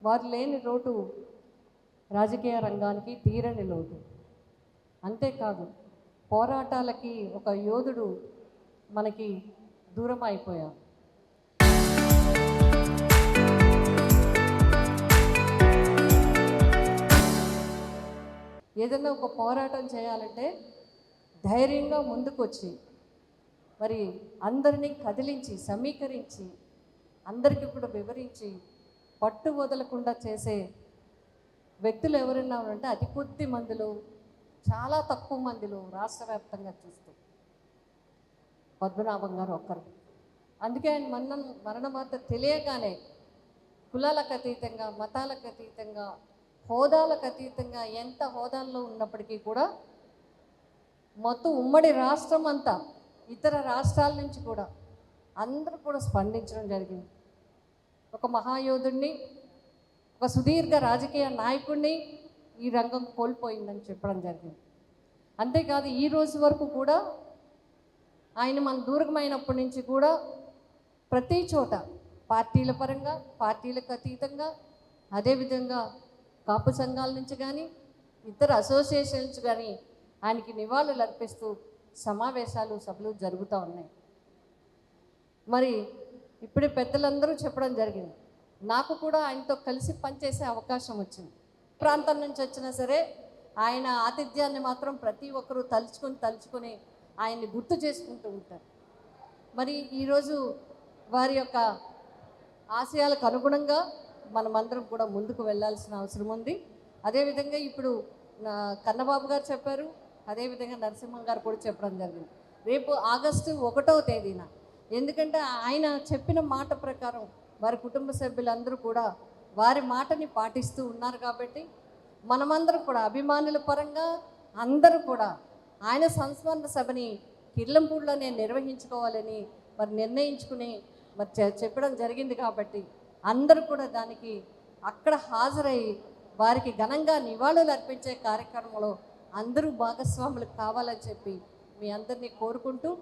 వారు లేని లోటు రాజకీయ రంగానికి తీరని లోటు. అంతేకాదు పోరాటాలకి ఒక యోధుడు మనకి దూరం అయిపోయారు. ఏదైనా ఒక పోరాటం చేయాలంటే ధైర్యంగా ముందుకొచ్చి మరి అందరినీ కదిలించి సమీకరించి అందరికీ కూడా వివరించి పట్టు వదలకుండా చేసే వ్యక్తులు ఎవరైనా ఉన్నారంటే అతి కొద్ది మందిలో, చాలా తక్కువ మందిలో రాష్ట్ర వ్యాప్తంగా చూస్తే పద్మనాభం గారు ఒక్కరు. అందుకే ఆయన మరణ వార్త తెలియగానే కులాలకు అతీతంగా, మతాలకు అతీతంగా, హోదాలకు అతీతంగా, ఎంత హోదాల్లో ఉన్నప్పటికీ కూడా మొత్తం ఉమ్మడి రాష్ట్రం అంతా, ఇతర రాష్ట్రాల నుంచి కూడా అందరూ కూడా స్పందించడం జరిగింది. ఒక మహాయోధుడిని, ఒక సుదీర్ఘ రాజకీయ నాయకుడిని ఈ రంగం కోల్పోయిందని చెప్పడం జరిగింది. అంతేకాదు ఈ రోజు వరకు కూడా ఆయన మన దూరమైనప్పటి నుంచి కూడా ప్రతి చోట పార్టీల పరంగా, పార్టీలకు అతీతంగా, అదేవిధంగా కాపు సంఘాల నుంచి కానీ ఇతర అసోసియేషన్స్ కానీ ఆయనకి నివాళులు అర్పిస్తూ సమావేశాలు, సభలు జరుగుతూ ఉన్నాయి. మరి ఇప్పుడే పెద్దలందరూ చెప్పడం జరిగింది. నాకు కూడా ఆయనతో కలిసి పనిచేసే అవకాశం వచ్చింది. ప్రాంతం నుంచి వచ్చినా సరే ఆయన ఆతిథ్యాన్ని మాత్రం ప్రతి ఒక్కరూ తలుచుకొని ఆయన్ని గుర్తు చేసుకుంటూ ఉంటారు. మరి ఈరోజు వారి యొక్క ఆశయాలకు అనుగుణంగా మనమందరం కూడా ముందుకు వెళ్ళాల్సిన అవసరం ఉంది. అదేవిధంగా ఇప్పుడు కన్నబాబు గారు చెప్పారు, అదేవిధంగా నరసింహం గారు కూడా చెప్పడం జరిగింది. రేపు ఆగస్టు 1వ తేదీన, ఎందుకంటే ఆయన చెప్పిన మాట ప్రకారం వారి కుటుంబ సభ్యులందరూ కూడా వారి మాటని పాటిస్తూ ఉన్నారు కాబట్టి మనమందరం కూడా అభిమానుల పరంగా అందరూ కూడా ఆయన సంస్మరణ సభని కిర్లంపూడిలోనే నిర్వహించుకోవాలని మరి నిర్ణయించుకుని మరి చెప్పడం జరిగింది. కాబట్టి అందరూ కూడా దానికి అక్కడ హాజరై వారికి ఘనంగా నివాళులు అర్పించే కార్యక్రమంలో అందరూ భాగస్వాములు కావాలని చెప్పి మీ అందరినీ కోరుకుంటూ